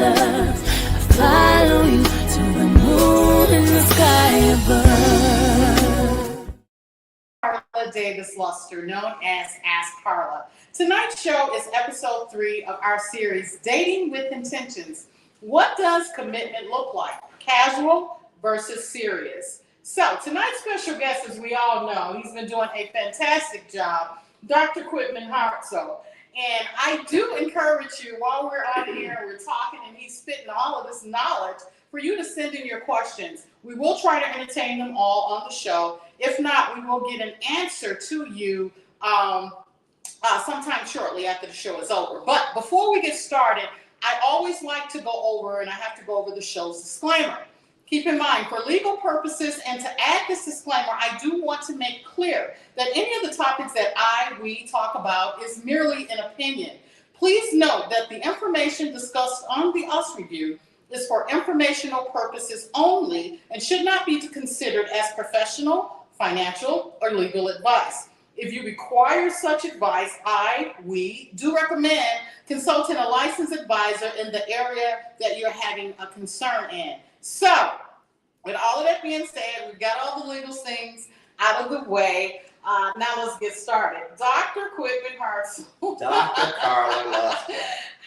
love. I follow you to the moon and the sky above. Karla Davis-Luster, known as Ask Karla. Tonight's show is episode 3 of our series, Dating with Intentions. What does commitment look like? Casual versus serious. So tonight's special guest, as we all know, he's been doing a fantastic job, Dr. Quitmon Hartzol. And I do encourage you, while we're on here and we're talking and he's spitting all of this knowledge, for you to send in your questions. We will try to entertain them all on the show. If not, we will get an answer to you sometime shortly after the show is over. But before we get started, I always like to go over, and I have to go over the show's disclaimer. Keep in mind, for legal purposes and to add this disclaimer, I do want to make clear that any of the topics that we talk about is merely an opinion. Please note that the information discussed on the US Review is for informational purposes only and should not be considered as professional, financial, or legal advice. If you require such advice, we do recommend consulting a licensed advisor in the area that you're having a concern in. So, with all of that being said, we've got all the legal things out of the way. Now let's get started. Dr. Quitmon Hartzol. Dr. Karla Davis-Luster.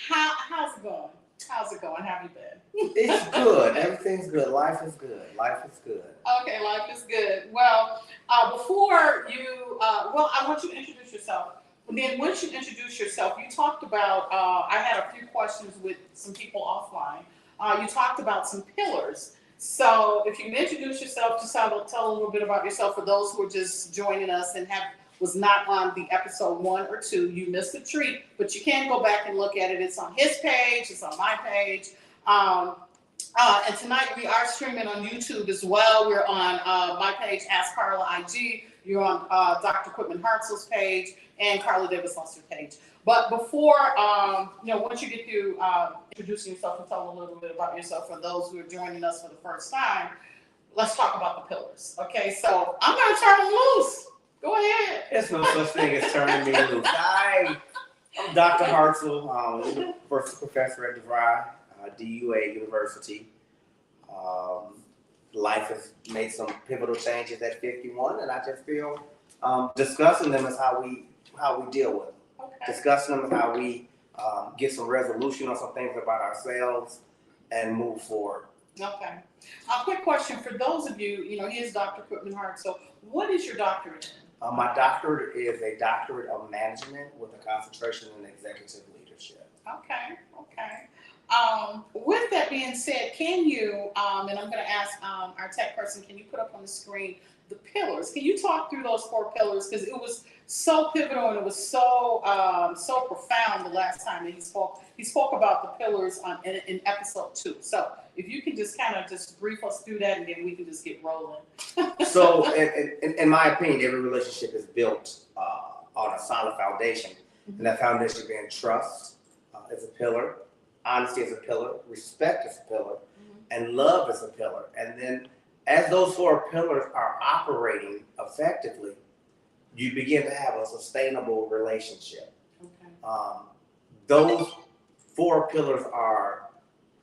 How's it going? How's it going? How have you been? It's good. Everything's good. Life is good. Life is good. Okay, life is good. Well, before you, I want you to introduce yourself. And then once you introduce yourself, you talked about, I had a few questions with some people offline. You talked about some pillars. So if you can introduce yourself, just tell a little bit about yourself for those who are just joining us and was not on the episode 1 or 2. You missed a treat, but you can go back and look at it. It's on his page. It's on my page. And tonight we are streaming on YouTube as well. We're on my page, Ask Karla IG. You're on Dr. Quitmon Hartzol's page and Karla Davis-Luster page. But before, once you get to introducing yourself and tell a little bit about yourself for those who are joining us for the first time, let's talk about the pillars. Okay, so I'm going to turn them loose. Go ahead. There's no such thing as turning me loose. I'm Dr. Hartzol, university professor at DeVry, DUA University. Life has made some pivotal changes at 51, and I just feel discussing them is how we deal with them. Okay. Discussing them is how we get some resolution on some things about ourselves and move forward. Okay. A quick question for those of you, he is Dr. Quitmon Hartzol. What is your doctorate in? My doctorate is a doctorate of management with a concentration in executive leadership. Okay. With that being said, can you, and I'm going to ask our tech person, can you put up on the screen the pillars? Can you talk through those 4 pillars? Because it was so pivotal and it was so profound the last time that he spoke. He spoke about the pillars in episode 2. So if you can just kind of just brief us through that, and then we can just get rolling. So in my opinion, every relationship is built on a solid foundation. Mm-hmm. And that foundation being trust is a pillar, honesty is a pillar, respect is a pillar, mm-hmm. and love is a pillar. And then as those 4 pillars are operating effectively, you begin to have a sustainable relationship. Okay. Those 4 pillars are,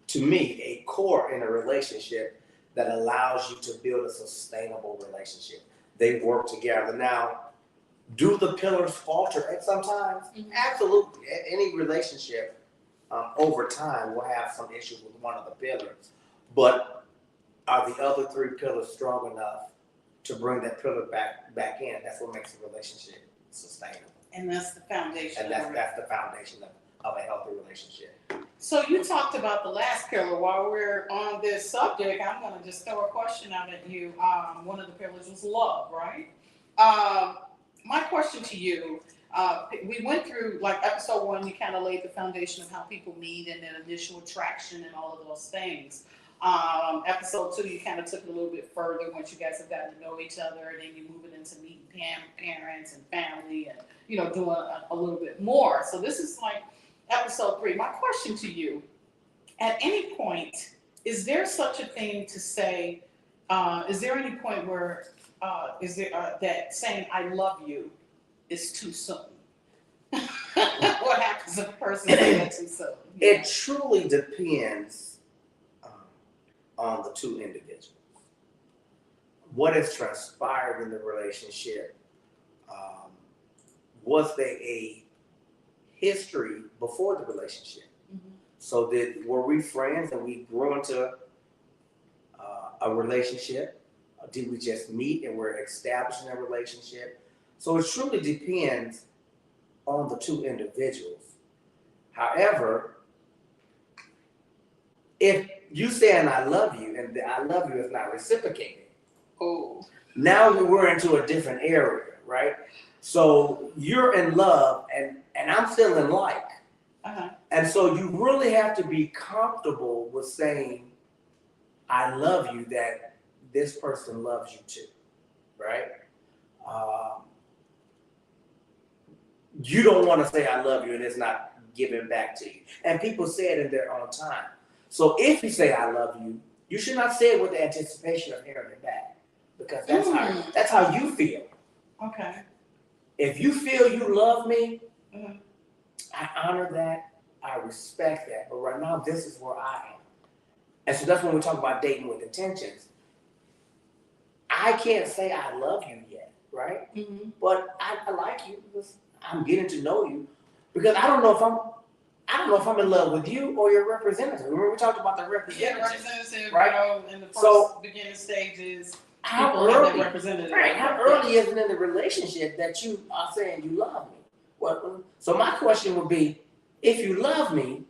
to me, a core in a relationship that allows you to build a sustainable relationship. They work together. Now, do the pillars falter at sometimes? Mm-hmm. Absolutely. Any relationship over time will have some issues with one of the pillars. But are the other 3 pillars strong enough to bring that pillar back in? That's what makes a relationship sustainable. And that's the foundation. And that's the foundation of a healthy relationship. So you talked about the last pillar. While we're on this subject, I'm going to just throw a question out at you. One of the pillars was love, right? My question to you, we went through, like episode 1, you kind of laid the foundation of how people meet and then initial attraction and all of those things. Episode 2, you kind of took it a little bit further once you guys have gotten to know each other, and then you move it into meeting parents and family and, doing a little bit more. So this is like episode 3. My question to you, at any point, is there such a thing to say, is there any point where, that saying I love you is too soon? What happens Does the person say that too soon? It truly depends on the two individuals. What has transpired in the relationship? Was there a history before the relationship? Mhm. So were we friends and we grew into a relationship? Or did we just meet and we're establishing a relationship? So it truly depends on the two individuals. However, if you saying I love you and the I love you is not reciprocated, Oh. now we're into a different area, right? So you're in love and I'm still in like. Uh-huh. And so you really have to be comfortable with saying, I love you, that this person loves you too, right? You don't want to say I love you and it's not given back to you. And people say it in their own time. So if you say I love you, you should not say it with the anticipation of hearing it back, because that's how you feel. Okay. If you feel you love me, Mhm. I honor that, I respect that. But right now, this is where I am. And so that's when we talk about dating with intentions. I can't say I love you yet, right? Mm-hmm. But I like you because I'm getting to know you. Because I don't know if I'm in love with you or your representative. Remember we talked about the Yeah, representative. representative, Right. in the first So, beginning stages, How people have that early? representative. Right. How early is it in the relationship that you are saying you love me? Well, so my question would be, if you love me,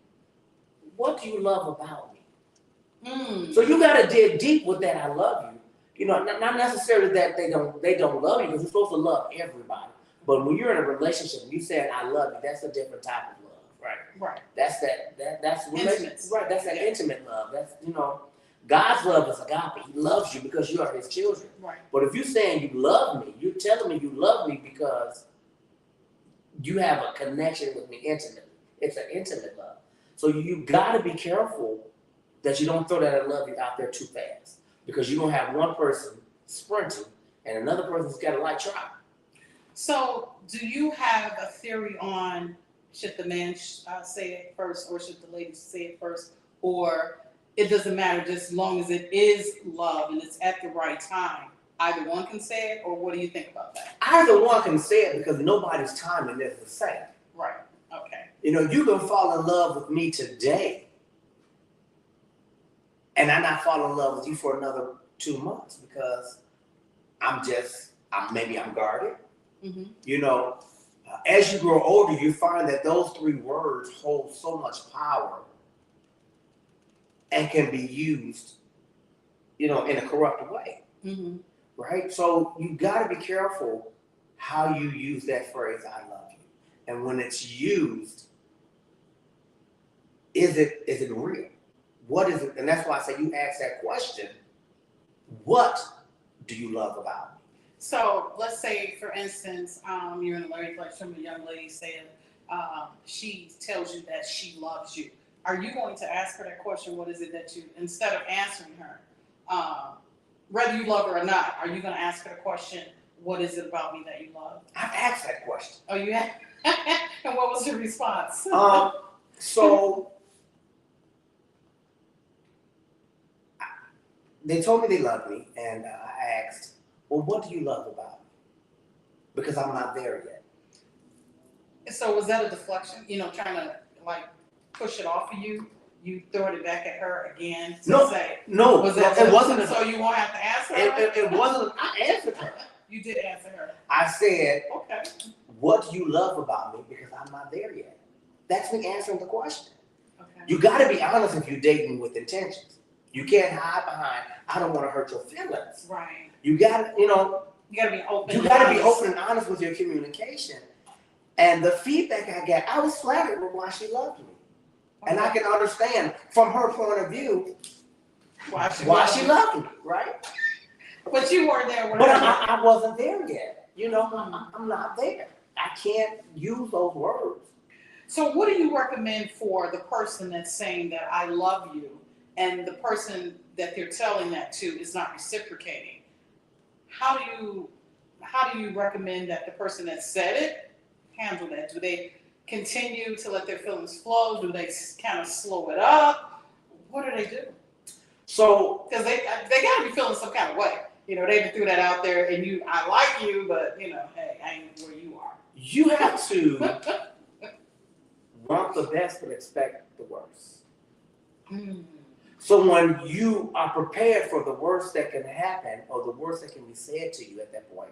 what do you love about me? Mm. So you gotta dig deep with that I love you. You know, not necessarily that they don't love you, because you're supposed to love everybody. But when you're in a relationship, you saying I love you, that's a different type of love, right? Right. That's Intimate. right, that's that Yeah. intimate love. That's God's love is agape. He loves you because you are his children. Right. But if you're saying you love me, you're telling me you love me because you have a connection with me intimately. It's an intimate love. So you gotta be careful that you don't throw that I love you out there too fast, because you're gonna have one person sprinting and another person's got a light trot. So, do you have a theory on should the man say it first, or should the lady say it first, or it doesn't matter, just as long as it is love and it's at the right time, either one can say it, or what do you think about that? Either one can say it because nobody's timing is the same. Right. Okay. You can fall in love with me today, and I not fall in love with you for another 2 months because maybe I'm guarded. Mm-hmm. As you grow older, you find that those 3 words hold so much power and can be used, in a corrupt way, Mm-hmm. right? So you got to be careful how you use that phrase, I love you. And when it's used, is it real? What is it? And that's why I say you ask that question, what do you love about me? So let's say, for instance, you're in a relationship with a young lady saying she tells you that she loves you. Are you going to ask her that question? What is it that you, instead of answering her, whether you love her or not, are you going to ask her the question, what is it about me that you love? I've asked that question. Oh, you have? And what was her response? So they told me they loved me, and I asked, well, what do you love about me? Because I'm not there yet. So was that a deflection? Trying to push it off of you? You throw it back at her again to say? No, it wasn't. So you won't have to ask her? It wasn't. I answered her. You did answer her. I said, okay. What do you love about me? Because I'm not there yet. That's me answering the question. Okay. You got to be honest if you're dating with intentions. You can't hide behind, I don't want to hurt your feelings. Right. You got to, You got to be open. You got to be open and honest with your communication. And the feedback I got, I was flattered with why she loved me. Okay. And I can understand from her point of view why she loved me, right? But you weren't there. But I wasn't there yet. I'm not there. I can't use those words. So what do you recommend for the person that's saying that I love you, and the person that they're telling that to is not reciprocating? How do you recommend that the person that said it handle that? continue to let their feelings flow? Do they kind of slow it up? What do they do? So, Because they got to be feeling some kind of way. You know, they threw that out there, and I like you, but you know, hey, I ain't where you are. you have to want the best but expect the worst. So when you are prepared for the worst that can happen or the worst that can be said to you at that point,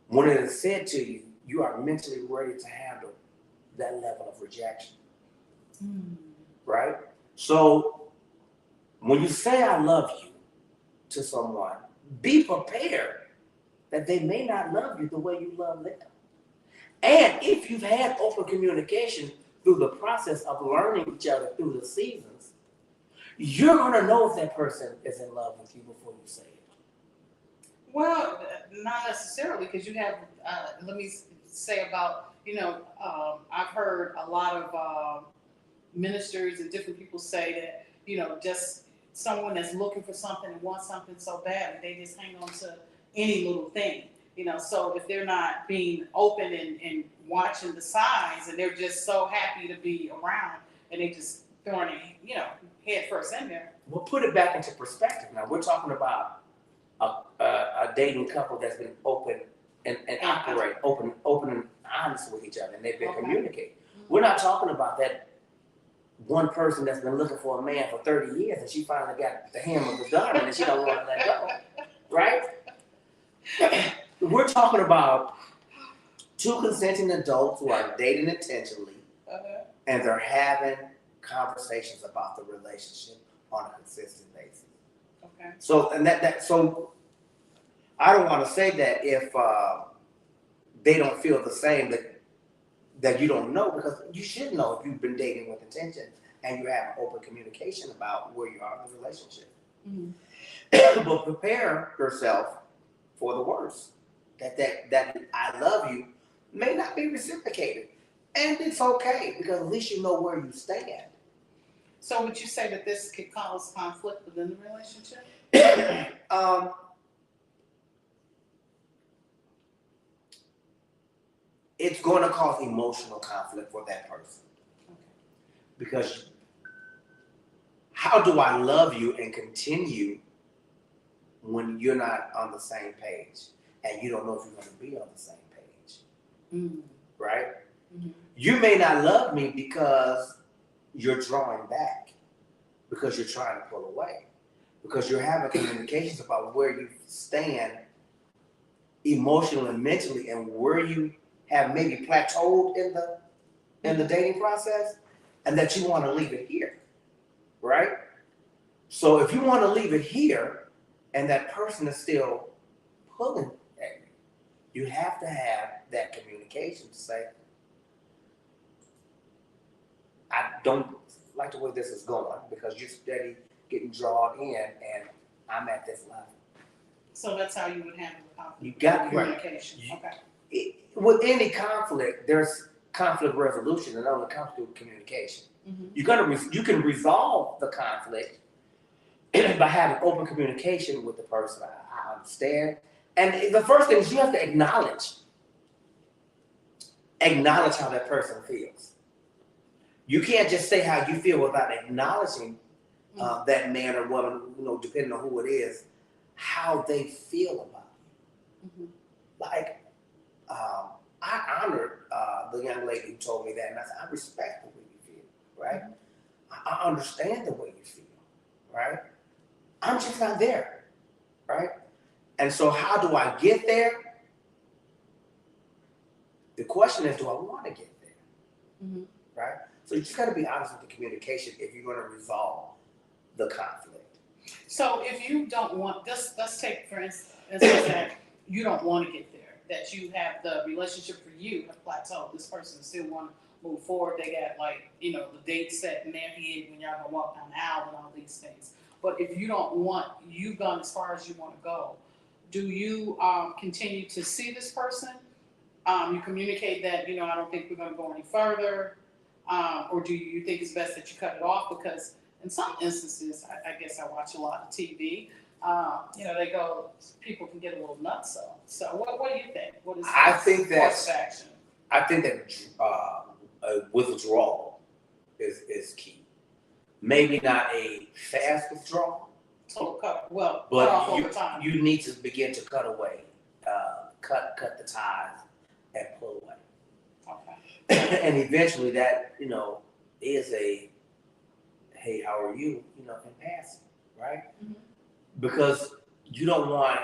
when it is said to you, you are mentally ready to handle that level of rejection. Right? So when you say I love you to someone, be prepared that they may not love you the way you love them. And if you've had open communication through the process of learning each other through the seasons, you're going to know if that person is in love with you before you say it. Well, not necessarily, because you have, let me say about, I've heard a lot of ministers and different people say that, just someone that's looking for something and wants something so bad, and they just hang on to any little thing. So if they're not being open and watching the signs, and they're just so happy to be around, and they just throwing it, head first in there. We'll put it back into perspective now. We're talking about a dating couple that's been open and operate, open and honest with each other, and they've been communicating. We're not talking about that one person that's been looking for a man for 30 years, and she finally got the hem of the garment, and she don't want to let go, right? We're talking about two consenting adults who are dating intentionally, and they're having conversations about the relationship on a consistent basis. Okay. So, and so I don't want to say that if they don't feel the same, that you don't know, because you should know if you've been dating with intention and you have open communication about where you are in the relationship. But prepare yourself for the worst. That I love you may not be reciprocated. And it's okay, because at least you know where you stand. So would you say that this could cause conflict within the relationship? It's going to cause emotional conflict for that person. Okay. Because how do I love you and continue when you're not on the same page and you don't know if you're going to be on the same page? Right? You may not love me because you're drawing back, because you're trying to pull away, because you're having communications about where you stand emotionally and mentally, and where you have maybe plateaued in the dating process, and that you want to leave it here, right? So if you want to leave it here and that person is still pulling at you, you have to have that communication to say, I don't like the way this is going, because you're steady getting drawn in and I'm at this level. So that's how you would handle the conflict. You got communication. Right. Okay. With any conflict, there's conflict resolution, and it only comes through communication. You can resolve the conflict by having open communication with the person. I understand. And the first thing is you have to acknowledge how that person feels. You can't just say how you feel without acknowledging that man or woman, depending on who it is, how they feel about you. Like, I honored the young lady who told me that, and I said, I respect the way you feel, right? I understand the way you feel, right? I'm just not there, right? And so how do I get there? The question is, do I want to get there, right? So you just got to be honest with the communication if you're going to resolve the conflict. So if you don't want, let's take for instance that you don't want to get there, that you have the relationship for you have plateaued. This person still want to move forward. They got the date set in their head when y'all gonna walk down the aisle and all these things. But if you don't want, you've gone as far as you want to go, do you continue to see this person? You communicate that, I don't think we're going to go any further. Or do you think it's best that you cut it off? Because in some instances, I guess I watch a lot of TV, they go, people can get a little nuts. So what do you think? What is I think that action? I think that a withdrawal is key. Maybe not a fast withdrawal, Total cut, well, cut but off over time. you need to begin to cut away, cut the ties and pull away. Okay. And eventually that, is a, hey, how are you, in passing, right? Mhm. Because you don't want,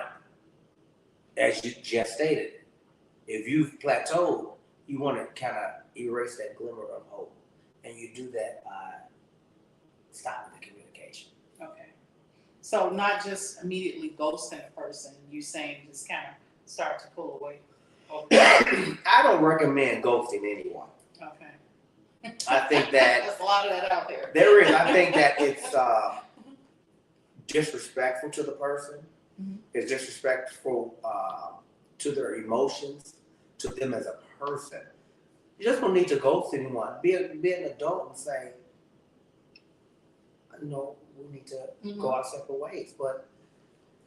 as you just stated, if you've plateaued, you want to kind of erase that glimmer of hope. And you do that by stopping the communication. Okay. So not just immediately ghosting a person, you saying just kind of start to pull away. Okay. I don't recommend ghosting anyone. Okay. I think that There's a lot of that out there. there is. I think that it's disrespectful to the person. Mhm. It's disrespectful to their emotions, to them as a person. You just don't need to ghost anyone. Be an adult and say, we need to go our separate ways. But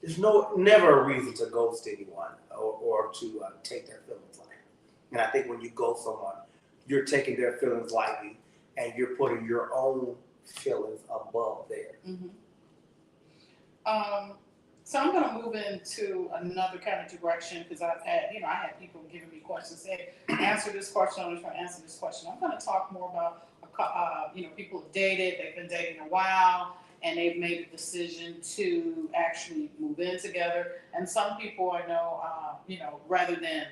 there's never a reason to ghost anyone or to take their feelings lightly. And I think when you ghost someone, you're taking their feelings lightly and you're putting your own feelings above theirs. Mm-hmm. So I'm going to move into another kind of direction because I've had, I had people giving me questions, say, answer this question, I'm just going to answer this question. I'm going to talk more about, people have dated, they've been dating a while, and they've made a decision to actually move in together. And some people I know, rather than,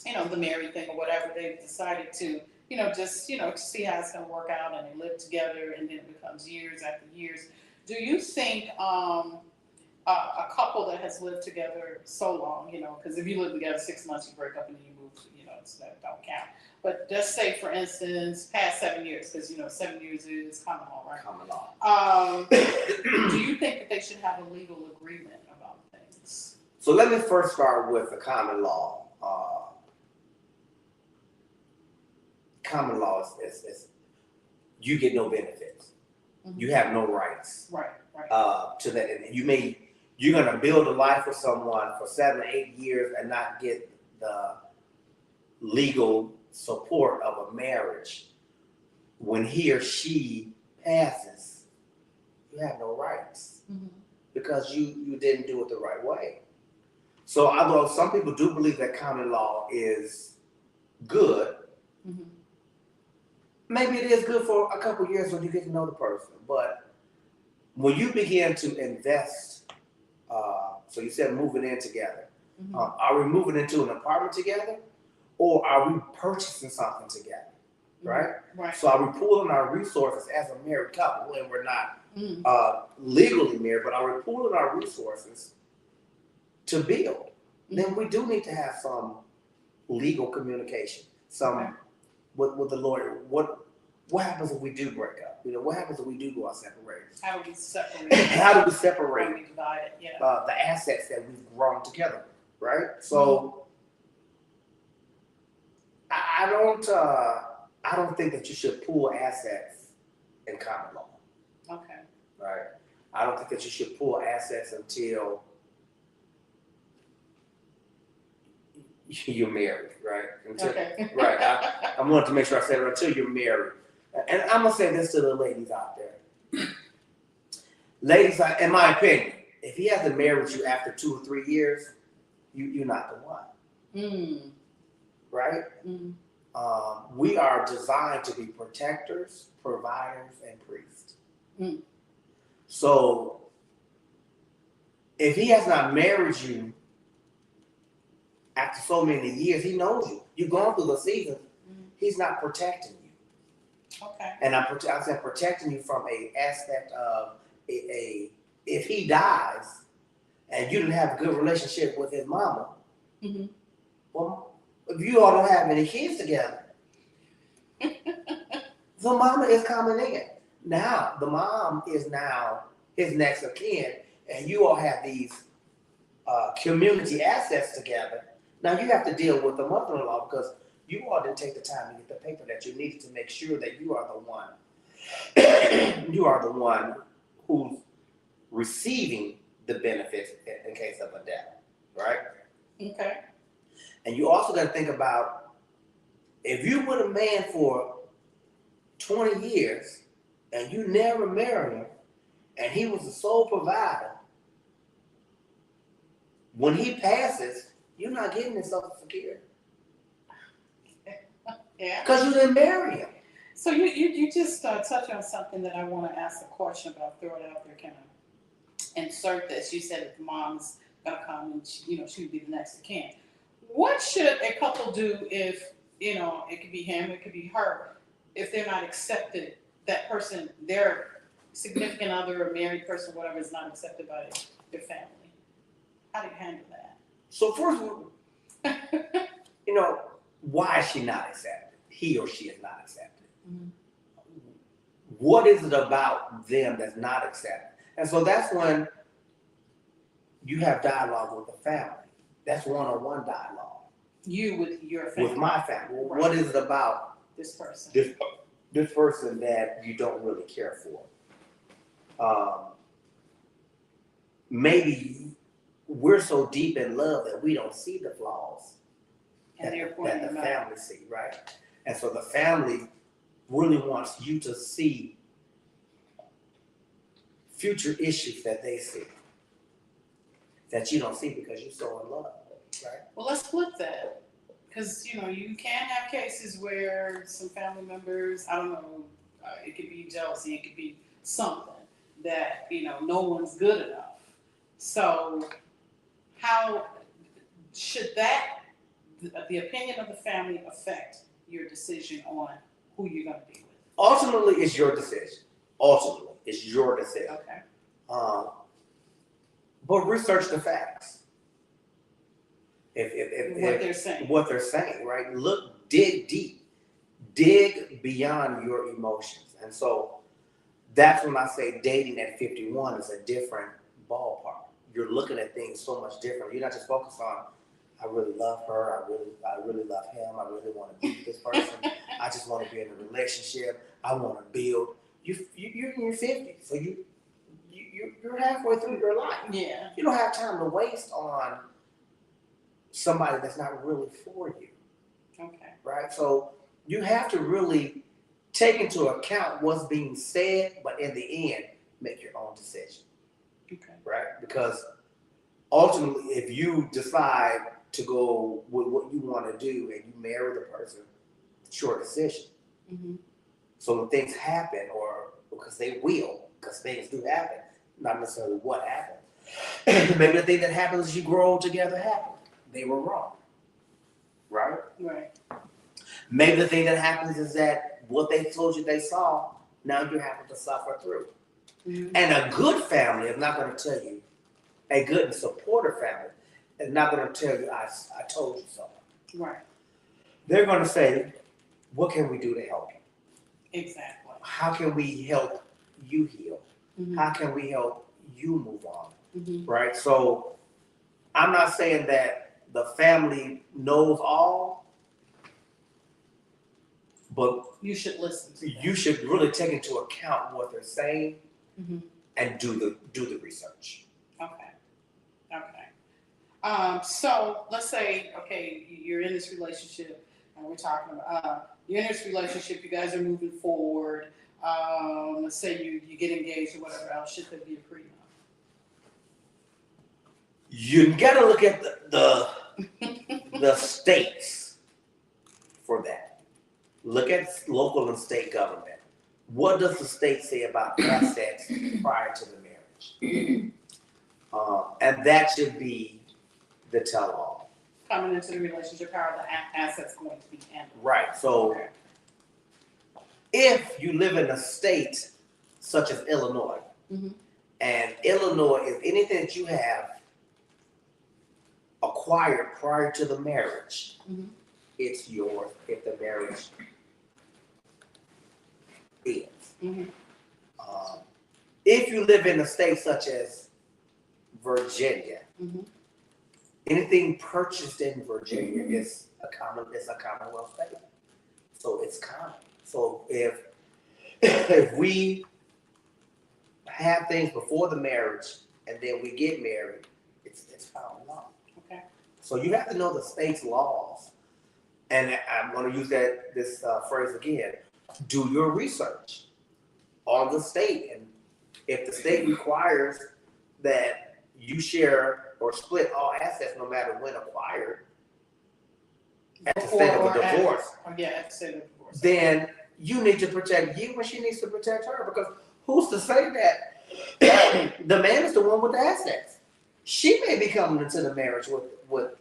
the married thing or whatever, they've decided to, just, see how it's going to work out, and they live together, and then it becomes years after years. Do you think a couple that has lived together so long, because if you live together 6 months, you break up and then you move, so that don't count. But just say, for instance, past 7 years, because 7 years is common law, right? Common law. Do you think that they should have a legal agreement about things? So let me first start with the common law. Common law is you get no benefits. Mm-hmm. You have no rights. Right. To that, and you're gonna build a life with someone for 7 or 8 years and not get the legal support of a marriage. When he or she passes, you have no rights because you didn't do it the right way. So although some people do believe that common law is good, maybe it is good for a couple years when you get to know the person, but when you begin to invest, so you said moving in together, are we moving into an apartment together or are we purchasing something together, right? Right. So are we pooling our resources as a married couple, and we're not legally married, but are we pooling our resources to build? Then we do need to have some legal communication, with the lawyer. What happens if we do break up? What happens if we do go our separate ways? How do we separate? How do we How do separate we divide it? Yeah. the assets that we've grown together, right? So I don't think that you should pool assets in common law, Okay. right? I don't think that you should pool assets until you're married, right? Okay. Right. I wanted to make sure I said it until you're married. And I'm going to say this to the ladies out there. Ladies, in my opinion, if he hasn't married you after 2 or 3 years, you're not the one. Right? We are designed to be protectors, providers, and priests. So if he has not married you after so many years, he knows you. You've gone through the seasons. He's not protecting you. Okay. And I said protecting you from a aspect of if he dies and you didn't have a good relationship with his mama, well, if you all don't have any kids together, the mama is coming in. Now, the mom is now his next of kin, and you all have these community assets together. Now you have to deal with the mother-in-law because you all didn't take the time to get the paper that you needed to make sure that you are the one. You are the one who's receiving the benefits in case of a death, right? Okay. And you also got to think about if you're with a man for 20 years and you never marry him and he was the sole provider, when he passes, you're not getting his Social Security. Yeah. Because you didn't marry him. So you just touched on something that I want to ask a question about, throw it out there, kind of insert this. You said if the mom's going to come and she would be the next of kin. What should a couple do if, it could be him, it could be her, if they're not accepted, that person, their significant other or married person, whatever, is not accepted by their family? How do you handle that? So first of all, why is she not accepted? He or she is not accepted. Mm-hmm. What is it about them that's not accepted? And so that's when you have dialogue with the family. That's one-on-one dialogue. You with your family. With my family. Well, Right. What is it about This person. this person that you don't really care for? Maybe we're so deep in love that we don't see the flaws And they're that pointing the them out. family see, right? And so the family really wants you to see future issues that they see that you don't see because you're so in love, right? Well, let's flip that. Because, you can have cases where some family members, I don't know, it could be jealousy, it could be something that, no one's good enough. So how should the opinion of the family affect your decision on who you're going to be with? Ultimately, it's your decision. Ultimately, it's your decision. Okay. But research the facts. What they're saying, right? Look, dig deep, dig beyond your emotions. And so that's when I say dating at 51 is a different ballpark. You're looking at things so much different. You're not just focused on, I really love her, I really love him, I really want to be with this person, I just want to be in a relationship, I want to build. You're in your 50s, so you're halfway through your life. Yeah. You don't have time to waste on somebody that's not really for you. Okay. Right? So you have to really take into account what's being said, but in the end, make your own decision. Okay. Right? Because ultimately, if you decide to go with what you want to do and you marry the person, it's your decision. Mm-hmm. So when things happen, or because they will, because things do happen, not necessarily what happened. Maybe the thing that happens as you grow together happened. They were wrong. Right? Right. Maybe the thing that happens is that what they told you they saw, now you have to suffer through. Mm-hmm. And a good family is not going to tell you, a good and supportive family is not going to tell you, I told you so. Right. They're going to say, what can we do to help you? Exactly. How can we help you heal? Mm-hmm. How can we help you move on? Mm-hmm. Right? So I'm not saying that the family knows all, but You should listen to them. you should really take into account what they're saying Mm-hmm. and do the research. Okay. Okay. So let's say, okay, you're in this relationship, and we're talking about you're in this relationship. You guys are moving forward. Let's say you get engaged or whatever else. Should there be a prenup? You got to look at the states for that. Look at local and state government. What does the state say about assets prior to the marriage? And that should be the tell-all. Coming into the relationship, how are the assets going to be handled? Right. So Okay. if you live in a state such as Illinois, Mm-hmm. and Illinois is anything that you have acquired prior to the marriage, Mm-hmm. it's yours if the marriage ends. Mm-hmm. If you live in a state such as Virginia, Mm-hmm. anything purchased in Virginia is a Commonwealth state, so it's common. So if we have things before the marriage and then we get married, it's found law. Okay. So you have to know the state's laws, and I'm going to use this phrase again. do your research on the state. And if the state requires that you share or split all assets no matter when acquired at the state of a divorce, At the state of divorce. then you need to protect you and she needs to protect her, because who's to say that the man is the one with the assets? She may be coming into the marriage with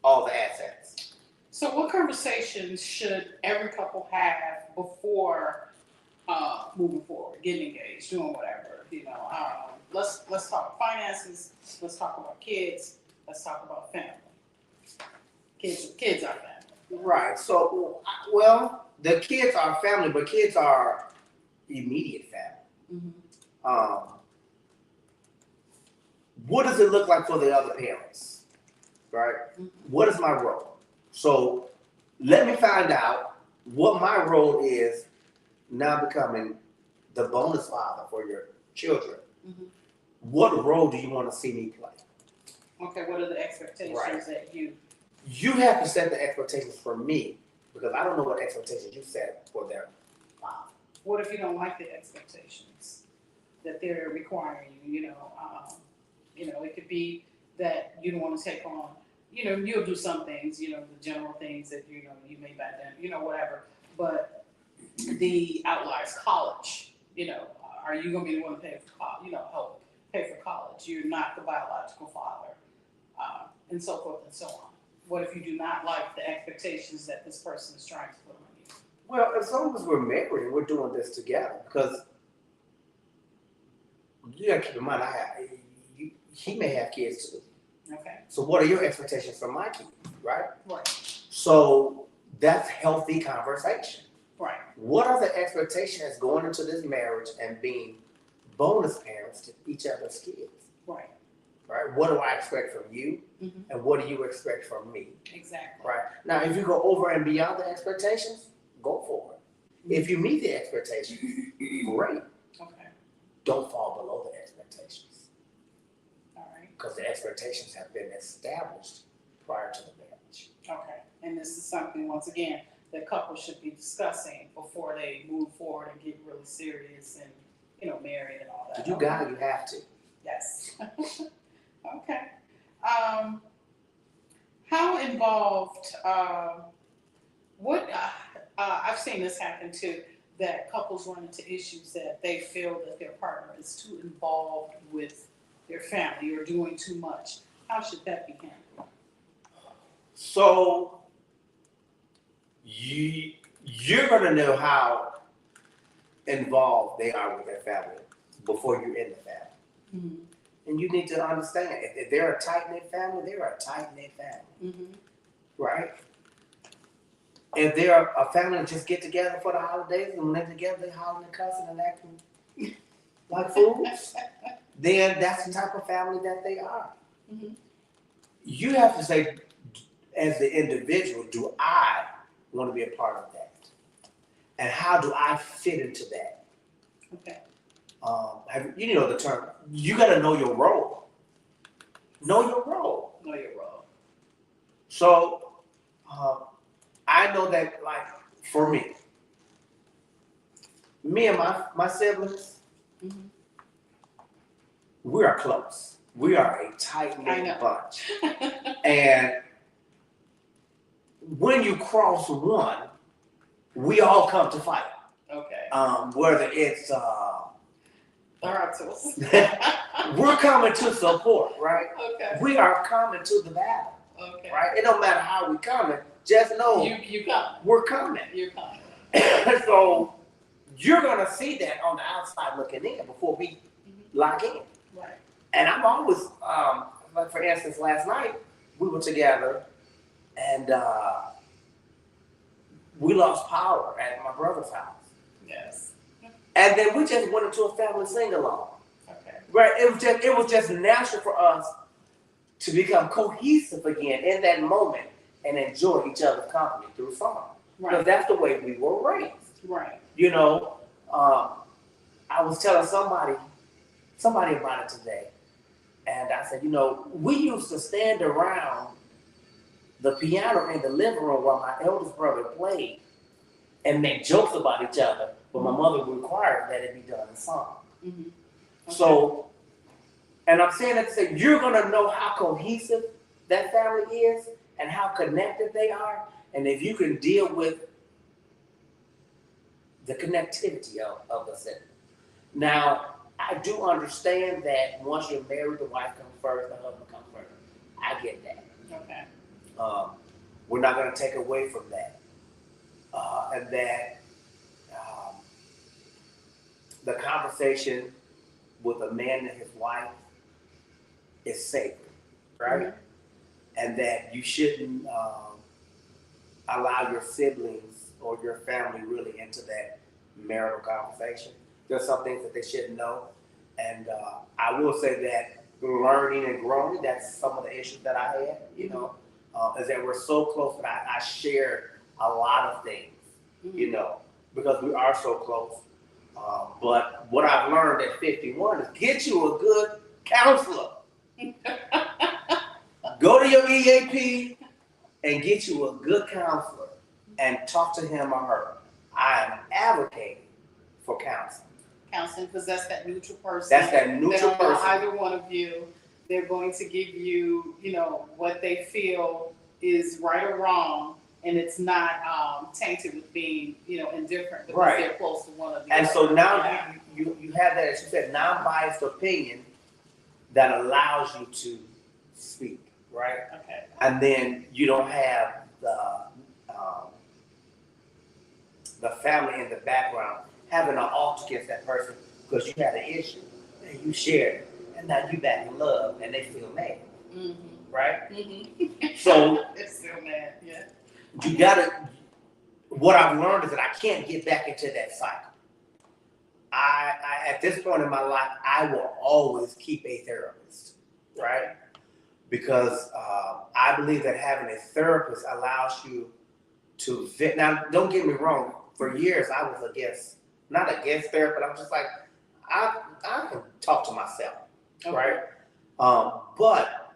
all the assets. So what conversations should every couple have before moving forward, getting engaged, doing whatever? Let's talk finances. Let's talk about kids. Let's talk about family. Kids are family. Right. So, well, the kids are family, but kids are immediate family. Mm-hmm. What does it look like for the other parents? Right? Mm-hmm. What is my role? So let me find out what my role is now becoming the bonus father for your children. Mm-hmm. What role do you want to see me play? Okay, what are the expectations that you... You have to set the expectations for me, because I don't know what expectations you set for their father. What if you don't like the expectations that they're requiring you? It could be that you don't want to take on, you'll do some things, the general things that, you may back then, whatever. But the outliers, college, are you going to be the one to pay for college, help pay for college? You're not the biological father, and so forth and so on. What if you do not like the expectations that this person is trying to put on you? Well, as long as we're married and we're doing this together, because you got to keep in mind, he may have kids too. Okay. So what are your expectations for my kids, right? Right. So that's healthy conversation. Right. What are the expectations going into this marriage and being bonus parents to each other's kids? Right. Right? What do I expect from you? Mm-hmm. And what do you expect from me? Exactly. Right? Now, if you go over and beyond the expectations, go for it. Mm-hmm. If you meet the expectations, great. Okay. Don't fall below the expectations, All right. because the expectations have been established prior to the marriage. Okay. And this is something, once again, that couples should be discussing before they move forward and get really serious and, married and all that. You got it, you have to. Yes. Okay. How involved, I've seen this happen too, that couples run into issues that they feel that their partner is too involved with their family or doing too much. How should that be handled? So you're going to know how involved they are with their family before you're in the family. Mm-hmm. And you need to understand, if they're a tight-knit family, they're a tight-knit family, Mm-hmm. right? If they're a family that just get together for the holidays and when they're together, they're hollering and cussing and acting like fools, then that's the type of family that they are. Mm-hmm. You have to say, as the individual, do I want to be a part of that? And how do I fit into that? Okay. You know the term, you got to know your role. Know your role. Know your role. So, I know that, like, for me and my siblings, Mm-hmm. we are close. We are a tight-knit bunch. And when you cross one, we all come to fight. Okay. Whether it's Hartzol. we're coming to support, right? Okay. We are coming to the battle, Okay. right? It don't matter how we coming, just know You come. we're coming. You're coming. So you're gonna see that on the outside looking in before we lock in. Right. And I'm always, like for instance, last night we were together and we lost power at my brother's house. Yes. And then we just went into a family sing-along. Okay. Right? It was just natural for us to become cohesive again in that moment and enjoy each other's company through song. Because Right. that's the way we were raised. Right. You know, I was telling somebody about it today. And I said, we used to stand around the piano in the living room while my eldest brother played and make jokes about each other, but my mother required that it be done in song. Mhm. Okay. So, and I'm saying that to say, you're gonna know how cohesive that family is and how connected they are, and if you can deal with the connectivity of the city. Now, I do understand that once you're married, the wife comes first, the husband comes first. I get that. Okay. We're not going to take away from that. And that the conversation with a man and his wife is sacred, right? Mhm. And that you shouldn't allow your siblings or your family really into that marital conversation. There's some things that they shouldn't know. And I will say that learning and growing, that's some of the issues that I had, you know, is that we're so close that I shared a lot of things, you know, because we are so close. But what I've learned at 51 is get you a good counselor. Go to your EAP and get you a good counselor and talk to him or her. I am advocating for counseling. Counseling, because that's that neutral person. That's that neutral They don't know person. either one of you. They're going to give you, you know, what they feel is right or wrong, and it's not tainted with being, you know, indifferent because Right. they're close to one of the And other. so now Yeah. you have that, as you said, non-biased opinion that allows you to speak, right? Okay. And then you don't have the family in the background having an alt against that person because you had an issue and you shared it, and now you back in love and they feel mad, Mm-hmm. right? Mm-hmm. So It's still mad, yeah. you gotta. What I've learned is that I can't get back into that cycle. I at this point in my life, I will always keep a therapist, right? Because I believe that having a therapist allows you to fit. Now, don't get me wrong. For years, I was not against therapy, but I'm just like, I can talk to myself, Okay. right? But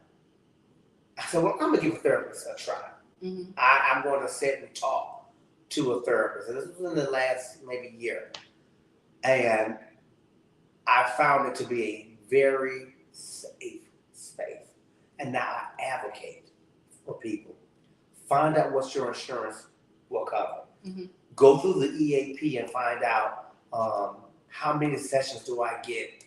I said, well, I'm gonna give a therapist a try. Mm-hmm. I'm going to sit and talk to a therapist, and this was in the last maybe year, and I found it to be a very safe space. And now I advocate for people. Find out what your insurance will cover. Mm-hmm. Go through the EAP and find out how many sessions do I get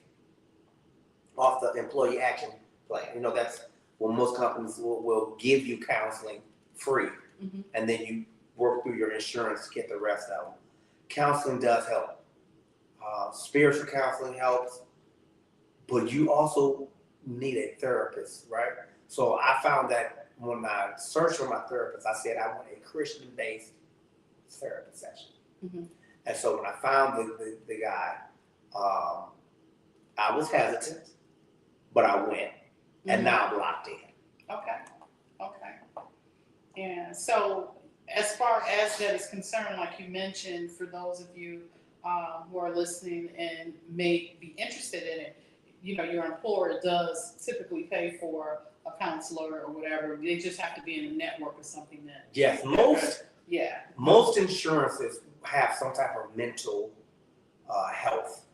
off the employee action plan. You know, that's when most companies will give you counseling free, Mm-hmm. and then you work through your insurance to get the rest of them. Counseling does help. Spiritual counseling helps, but you also need a therapist, right? So I found that when I searched for my therapist, I said I want a Christian-based therapy session. Mm-hmm. And so when I found the guy, I was hesitant, but I went, and now I'm locked in. Okay. Yeah. So as far as that is concerned, like you mentioned, for those of you who are listening and may be interested in it, you know, your employer does typically pay for a counselor or whatever. They just have to be in a network or something that. Yes, most insurances have some type of mental health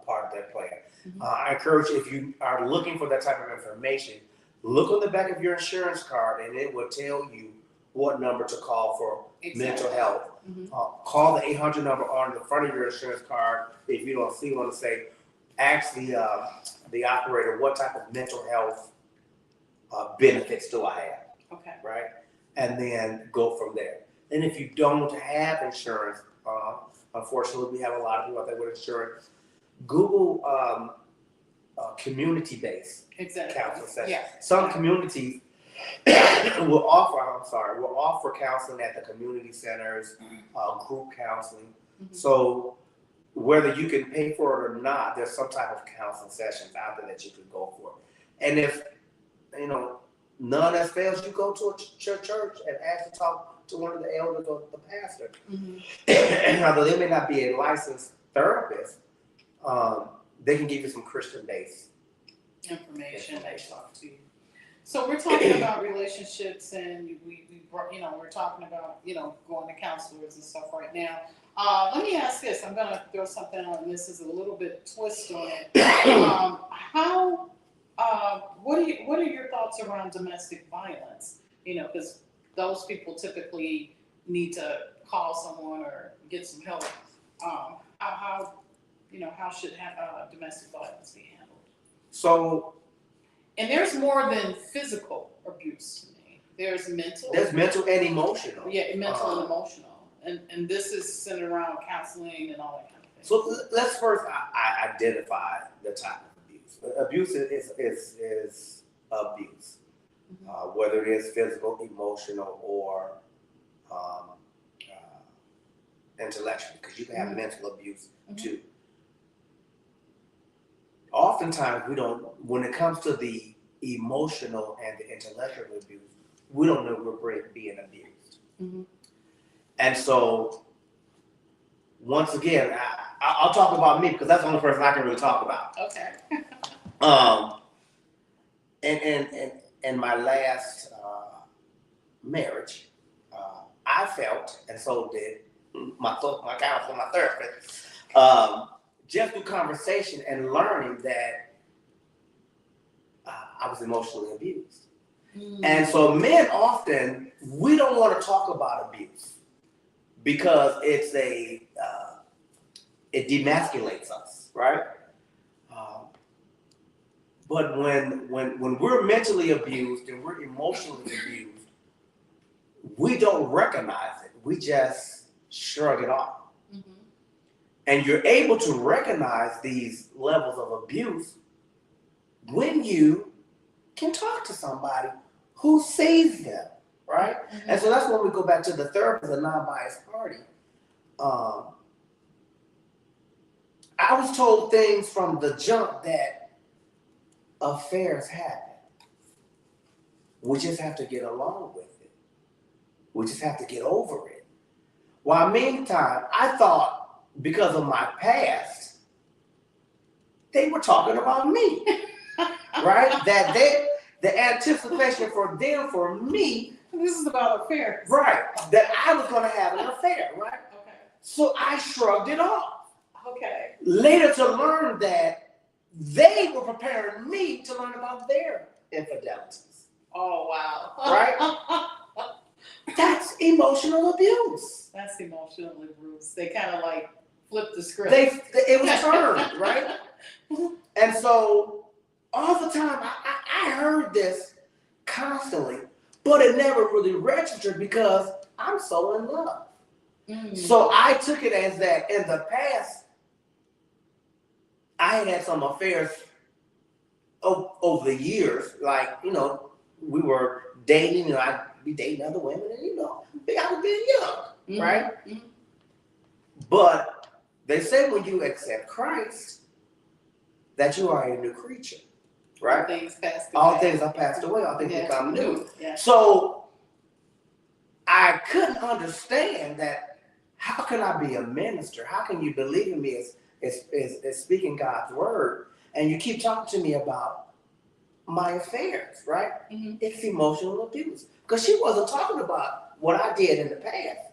part of their plan. Mm-hmm. I encourage you, if you are looking for that type of information, look on the back of your insurance card, and it will tell you what number to call for mental health. Mm-hmm. Call the 800 number on the front of your insurance card if you don't see one, to say, ask the operator, what type of mental health benefits do I have, Okay. right? And then go from there. And if you don't have insurance, unfortunately, we have a lot of people out there with insurance. Google community-based Exactly. counseling sessions. Yeah. Some communities will offer counseling at the community centers, group counseling. Mm-hmm. So whether you can pay for it or not, there's some type of counseling sessions out there that you can go for. And if, you know, none else fails, you go to a church and ask to talk to one of the elders or the pastor. Mm-hmm. Although they may not be a licensed therapist, they can give you some Christian-based Information. They talk to you. So we're talking about relationships, and we're talking about, going to counselors and stuff right now. Let me ask this. I'm gonna throw something on. This is a little bit twist on it. What are your thoughts around domestic violence? Because those people typically need to call someone or get some help. How should domestic violence be handled? So And there's more than physical abuse to me. There's mental. there's mental and emotional. Yeah, mental and emotional. And this is centered around counseling and all that kind of thing. So let's first identify the type of abuse. Abuse is abuse, whether it is physical, emotional, or intellectual, because you can have mental abuse too. Oftentimes when it comes to the emotional and the intellectual abuse, we don't know we're being abused. And so, once again, I'll talk about me because that's the only person I can really talk about. Okay. In my last marriage, I felt, and so did my counselor, my therapist, just through conversation and learning that I was emotionally abused. And so men often, we don't want to talk about abuse because it demasculates us, right? But when we're mentally abused and we're emotionally abused, we don't recognize it. We just shrug it off. And you're able to recognize these levels of abuse when you can talk to somebody who sees them, right? And so that's when we go back to the therapist, a non-biased party. I was told things from the jump that affairs happen. We just have to get along with it. We just have to get over it. While meantime, I thought, because of my past, they were talking about me, right? That the anticipation for them, for me. This is about affairs. Right. That I was going to have an affair, right? Okay. So I shrugged it off. Okay. Later to learn that they were preparing me to learn about their infidelities. Oh, wow. Right? That's emotional abuse. That's emotional abuse. They kind of like flipped the script. It was turned, right? And so all the time I heard this constantly, but it never really registered because I'm so in love. So I took it as that in the past, I had some affairs over the years. Like, we were dating, I'd be dating other women, and I was being young, right? But they say when you accept Christ, that you are a new creature, right? All things passed away. All things are passed away, all things become new. Yeah. So I couldn't understand that. How can I be a minister? How can you believe in me as speaking God's word, and you keep talking to me about my affairs, right? It's emotional abuse. Because she wasn't talking about what I did in the past.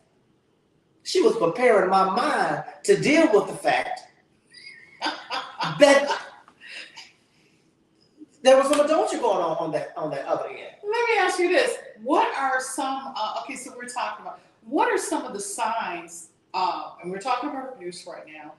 She was preparing my mind to deal with the fact that there was some adultery going on that other end. Let me ask you this. What are some, so we're talking about, what are some of the signs, and we're talking about abuse right now,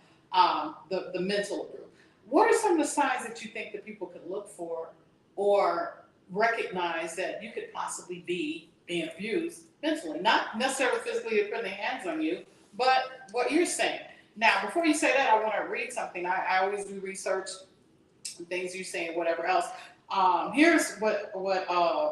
the mental abuse. What are some of the signs that you think that people could look for or recognize that you could possibly be being abused mentally? Not necessarily physically putting their hands on you, but what you're saying. Now, before you say that, I want to read something. I always do research, things you say and whatever else. Here's what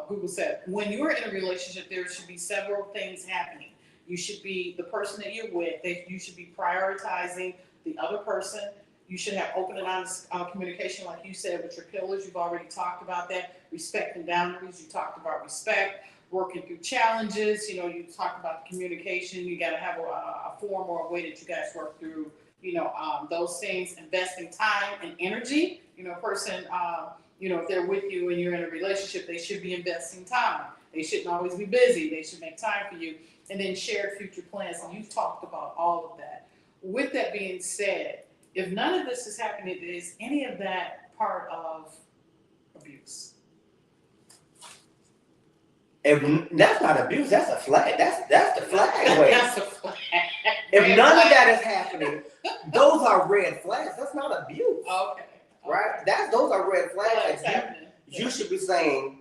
Google said. When you're in a relationship, there should be several things happening. You should be the person that you're with. You should be prioritizing the other person. You should have open and honest communication, like you said, with your pillars. You've already talked about that. Respect and boundaries. You talked about respect. Working through challenges. You talked about the communication. You got to have a form or a way that you guys work through, those things. Investing time and energy. A person if they're with you and you're in a relationship, they should be investing time. They shouldn't always be busy. They should make time for you. And then shared future plans. And you've talked about all of that. With that being said, if none of this is happening, is any of that part of abuse? If that's not abuse, that's a flag. That's the flag wave. That's a flag. If none of that is happening, those are red flags. That's not abuse. Okay. Right? Those are red flags. What's happening? You should be saying,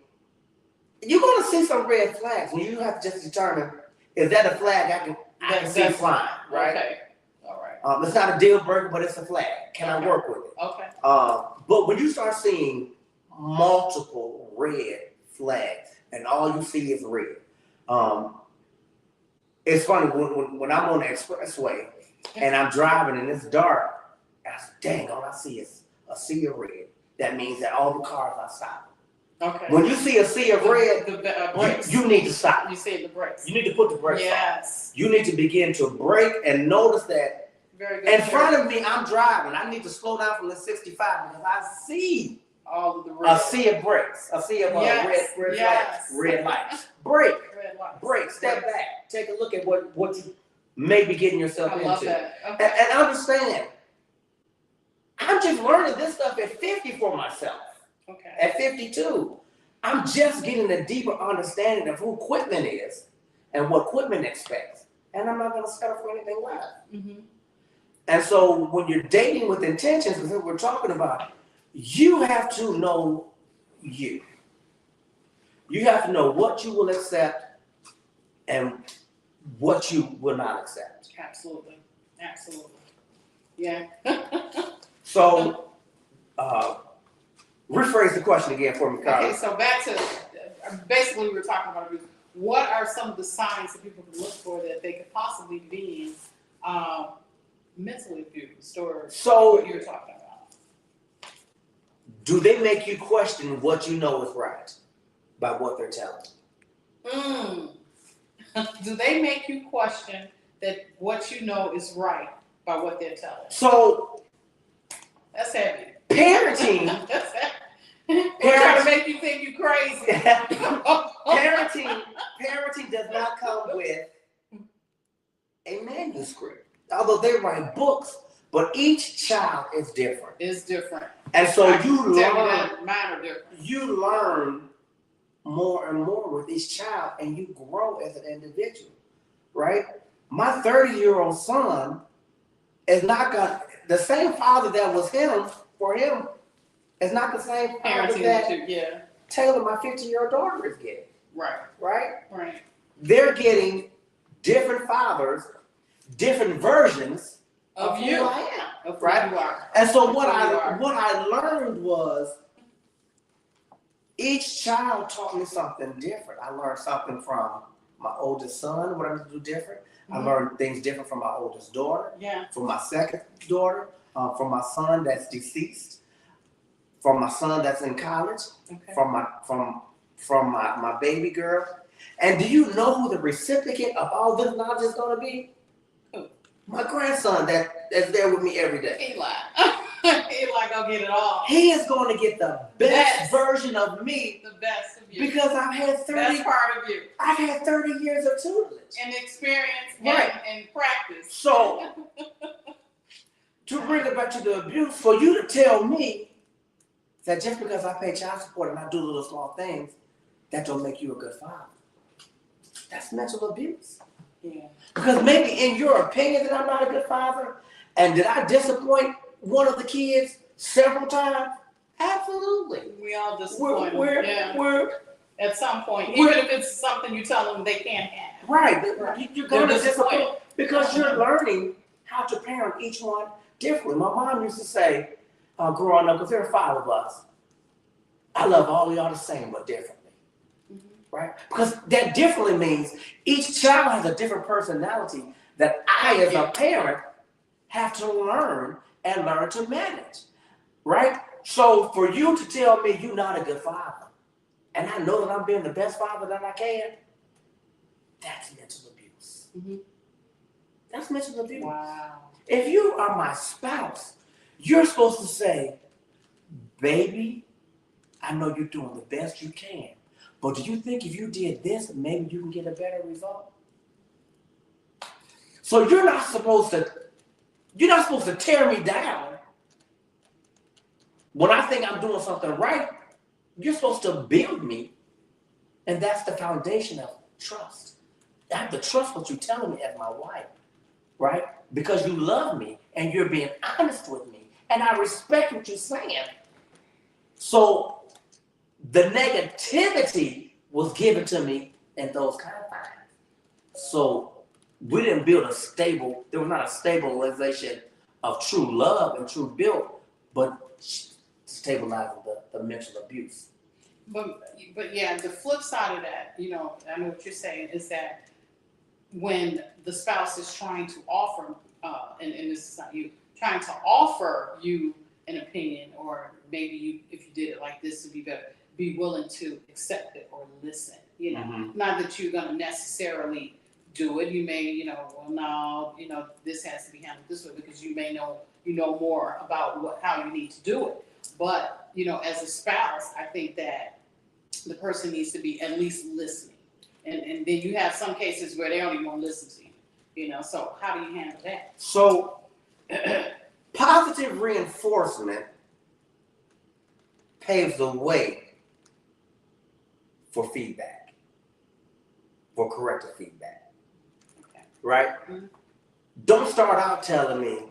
you're gonna see some red flags, and you have to just determine, is that a flag I can see flying, right? Okay. All right. It's not a deal breaker, but it's a flag. Can I work with it? Okay. But when you start seeing multiple red flags and all you see is red, it's funny when I'm on the expressway and I'm driving and it's dark, I say, dang, all I see is a sea of red. That means that all the cars are stopping. Okay. When you see a sea of red, the brakes. you need to stop. You say the brakes. You need to put the brakes on. Yes. You need to begin to brake and notice that Very good. in front of me, I'm driving. I need to slow down from the 65 because I see all of the red. a sea of brakes, a sea of Yes, red yes. lights, red lights. Brake, Red lights. brake, step back, take a look at what you may be getting yourself I into. love that. Okay. And understand, I'm just learning this stuff at 50 for myself. Okay. At 52, I'm just getting a deeper understanding of who Quitmon is and what Quitmon expects. And I'm not going to settle for anything less. Mm-hmm. And so when you're dating with intentions, because we're talking about, you have to know you. You have to know what you will accept and what you will not accept. Absolutely. Absolutely. Yeah. So, rephrase the question again for me, Karla. Okay, so back to, basically we were talking about abuse. What are some of the signs that people can look for that they could possibly be mentally abused, or So, what you're talking about? do they make you question what you know is right by what they're telling you? Do they make you question that what you know is right by what they're telling you? So, That's heavy. parenting, That's heavy. They're trying to make you think you're crazy. parenting does not come with a manuscript. Although they write books, but each child is different. It's different. And so I can you tell you learn, that mine are different. you learn more and more with each child, and you grow as an individual, right? My 30-year-old son is not gonna, the same father that was for him is not the same father Parenting that too, yeah. Taylor, my 15-year-old daughter, is getting, Right, right? right. They're getting different fathers, different versions Of who you. I am, Of right? who you are. And so Of what who you are. I learned was each child taught me something different. I learned something from my oldest son, what I do different. I Mhm. learned things different from my oldest daughter, Yeah. from my second daughter, from my son that's deceased, from my son that's in college, Okay. from my baby girl. And do you know who the recipient of all this knowledge is going to be? Who? My grandson that's there with me every day. Eli. Eli gonna get it all. He is going to get the best Best. version of me The best of you. because I've had 30 Best part of you. I've had 30 years of tutelage. And experience Right. and practice. So, to bring it back to the abuse, for you to tell me that just because I pay child support and I do little small things, that don't make you a good father. That's mental abuse. Yeah. Because maybe in your opinion that I'm not a good father, and did I disappoint one of the kids several times? Absolutely. We all disappoint them. Yeah. We're At some point, we're- even if it's something you tell them they can't have. right. Right. You're going to They're disappoint disappointed. because you're learning how to parent each one differently. My mom used to say, growing up, because there are 5 of us, I love all of y'all the same, but differently. Right? Because that differently means each child has a different personality that I, as a parent, have to learn and learn to manage. Right? So for you to tell me you're not a good father, and I know that I'm being the best father that I can, that's mental abuse. Mhm. That's mental abuse. Wow. If you are my spouse, you're supposed to say, baby, I know you're doing the best you can. But do you think if you did this, maybe you can get a better result? So you're not supposed to tear me down. When I think I'm doing something right, you're supposed to build me. And that's the foundation of trust. I have to trust what you're telling me as my wife, right? Because you love me and you're being honest with me. And I respect what you're saying. So the negativity was given to me in those confines. So we didn't build there was not a stabilization of true love and true build, but stabilizing the mental abuse. But yeah, the flip side of that, I know what you're saying, is that when the spouse is trying to offer, and this is not you, trying to offer you an opinion, or maybe if you did it like this would be better, be willing to accept it or listen, not that you're going to necessarily do it. You may, well, no, this has to be handled this way because you may know more about how you need to do it. But, as a spouse, I think that the person needs to be at least listening. And then you have some cases where they don't even want to listen to you, so how do you handle that? So positive reinforcement paves the way for feedback, for corrective feedback, Okay. right? Mm-hmm. Don't start out telling me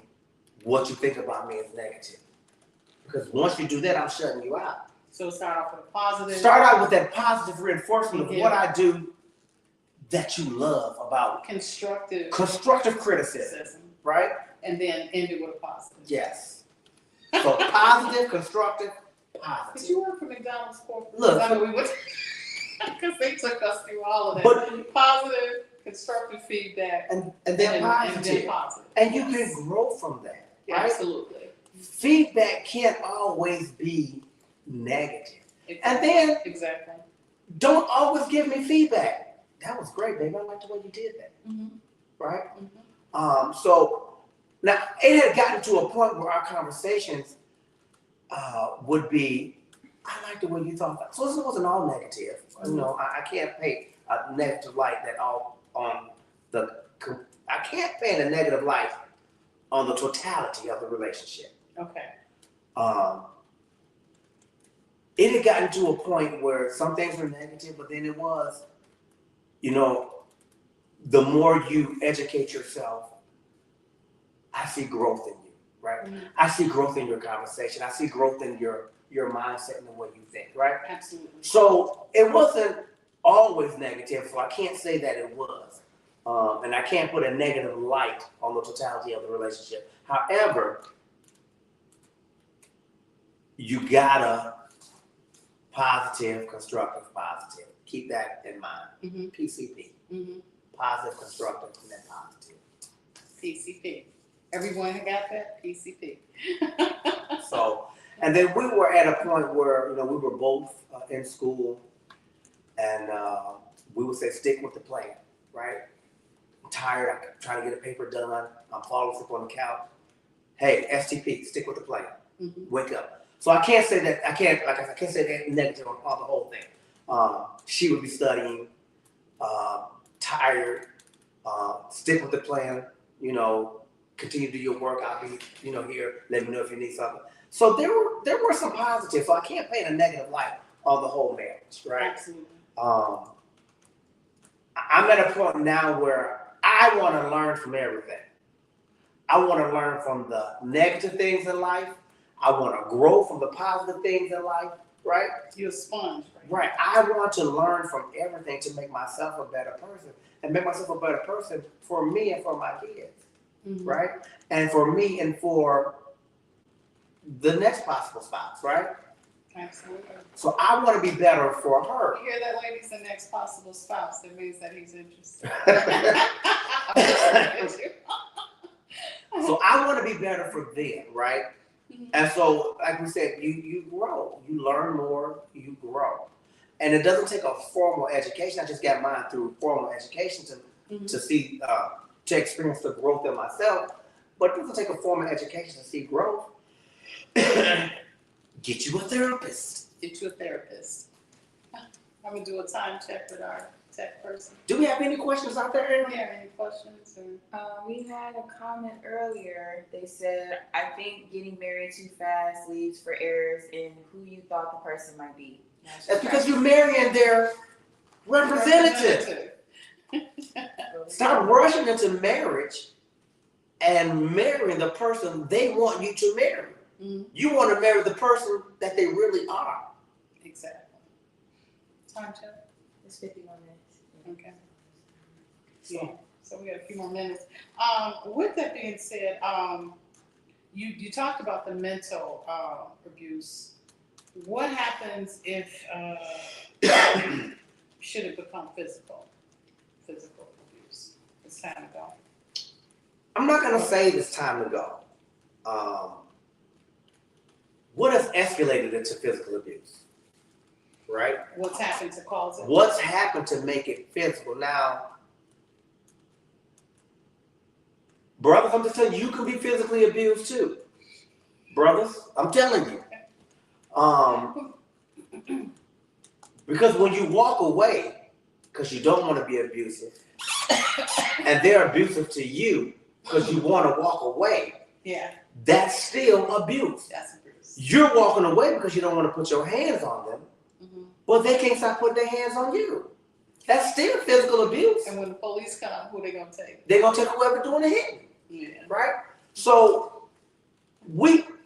what you think about me is negative. Because once you do that, I'm shutting you out. So start off with a positive. Start out with that positive reinforcement of Yeah. what I do that you love about constructive criticism, right? And then end it with a positive. Yes. So positive, constructive, Did positive. you work for McDonald's corporate? Look. I know we went because they took us through all of that. But positive, constructive feedback, and then positive. And then positive. And you can grow from that, Yeah, right? absolutely. Feedback can't always be negative. Exactly. And then Exactly. don't always give me feedback. That was great, baby. I like the way you did that. Mm-hmm. Right? Mm-hmm. So now it had gotten to a point where our conversations would be, I like the way you thought. So this wasn't all negative. Mm-hmm. I can't paint a negative light I can't paint a negative light on the totality of the relationship. Okay. It had gotten to a point where some things were negative, but then it was, the more you educate yourself, I see growth in you, right? Mm-hmm. I see growth in your conversation. I see growth in your mindset and the way you think, right? Absolutely. So it wasn't always negative, so I can't say that it was. And I can't put a negative light on the totality of the relationship. However, you gotta positive, constructive, positive. Keep that in mind. Mm-hmm. PCP. Mm-hmm. Positive, constructive, and then positive. PCP. Everyone got that? PCP. So, and then we were at a point where, we were both in school, and we would say, stick with the plan, right? I'm tired, I'm trying to get a paper done, I'm falling asleep on the couch. Hey, STP, stick with the plan. Mm-hmm. Wake up. So I can't say that, I can't say that negative on the whole thing. She would be studying, tired, stick with the plan, continue to do your work. I'll be, here, let me know if you need something. So there were some positives. So I can't paint a negative light on the whole marriage, right? Absolutely. I'm at a point now where I want to learn from everything. I want to learn from the negative things in life. I want to grow from the positive things in life, right? You're a sponge, right? Right. I want to learn from everything to make myself a better person, and make myself a better person for me and for my kids, Mm-hmm. right? And for me and for the next possible spouse, right? Absolutely. So I want to be better for her. You hear that, ladies? The next possible spouse. That means that he's interested. So I want to be better for them, right? Mm-hmm. And so, like we said, you grow, you learn more, you grow. And it doesn't take a formal education. I just got mine through formal education to see, to experience the growth in myself. But it doesn't take a formal education to see growth. Get you a therapist. Get you a therapist. I'm gonna do a time check with our tech person. Do we have any questions out there, Do Aaron? you have any questions? We had a comment earlier. They said, I think getting married too fast leaves for errors in who you thought the person might be. That's because you're marrying their representative. Stop rushing into marriage and marrying the person they want you to marry. Mm-hmm. You want to marry the person that they really are. Exactly. Time check. It's 51 minutes. Okay. Yeah. So we got a few more minutes. With that being said, you talked about the mental abuse. What happens if should it become physical abuse? It's time to go. I'm not going to say it's time to go. What has escalated into physical abuse? Right? What's happened to cause it? What's happened to make it physical? Now, brothers, I'm just telling you, you can be physically abused too. Brothers, I'm telling you. Because when you walk away, because you don't want to be abusive, and they're abusive to you because you want to walk away, Yeah, that's still abuse. that's abuse. You're walking away because you don't want to put your hands on them, Mm-hmm. but they can't stop putting their hands on you. That's still physical abuse. And when the police come, who they gonna take? They're going to take whoever doing the hitting, Yeah. right? So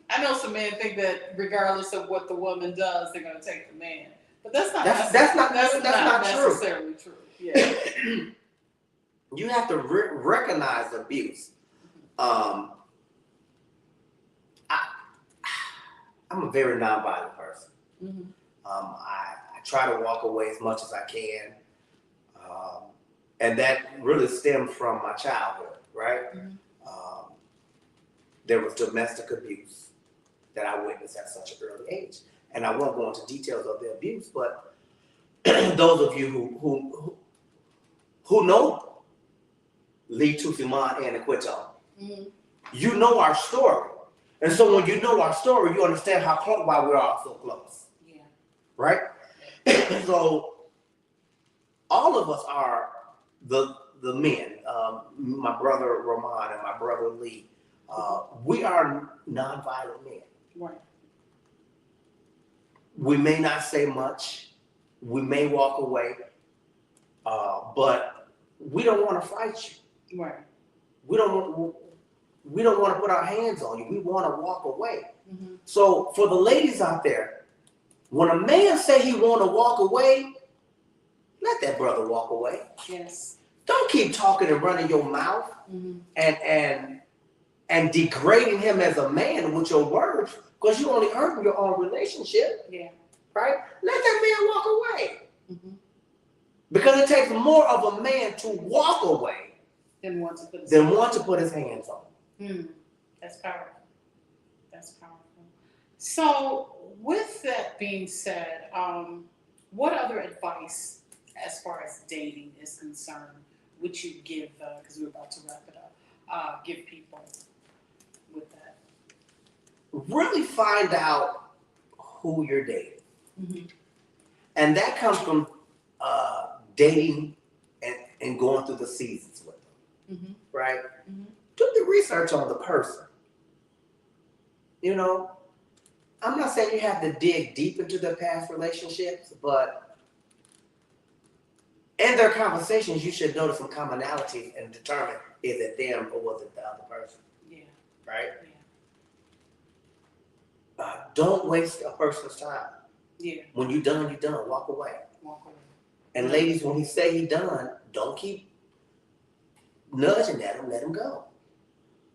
I know some men think that regardless of what the woman does, they're gonna take the man. But that's not That's not true. necessarily true. Yeah. You have to recognize abuse. I'm a very nonviolent person. Mm-hmm. I try to walk away as much as I can. And that really stemmed from my childhood, right? Mhm. There was domestic abuse that I witnessed at such an early age. And I won't go into details of the abuse, but those of you who know Lee, Tusimon, and Quitmon, Mm-hmm. you know our story. And so when you know our story, you understand why we're all so close, Yeah. right? So all of us are the men, my brother Ramon and my brother Lee, we are nonviolent men. Right. We may not say much, we may walk away, but we don't want to fight you. Right. We don't want to put our hands on you. We want to walk away. Mm-hmm. So for the ladies out there, when a man say he want to walk away, let that brother walk away. Yes. Don't keep talking and running your mouth Mm-hmm. and degrading him as a man with your words, because you only hurting your own relationship, Yeah. right? Let that man walk away. Mm-hmm. Because it takes more of a man to walk away Then want to put than want to put his hands on. That's powerful. That's powerful. So, with that being said, what other advice, as far as dating is concerned, would you give? Because we're about to wrap it up. Give people with that. Really find out who you're dating. Mm-hmm. And that comes from dating and going through the seasons with them, Mm-hmm. right? Mm-hmm. Do the research on the person. You know, I'm not saying you have to dig deep into their past relationships, but in their conversations, you should notice some commonalities and determine is it them or was it the other person, Yeah. right? Yeah. Don't waste a person's time. Yeah. When you're done, you're done. Walk away. Walk away. And ladies, when he say he done, don't keep nudging at him. Let him go.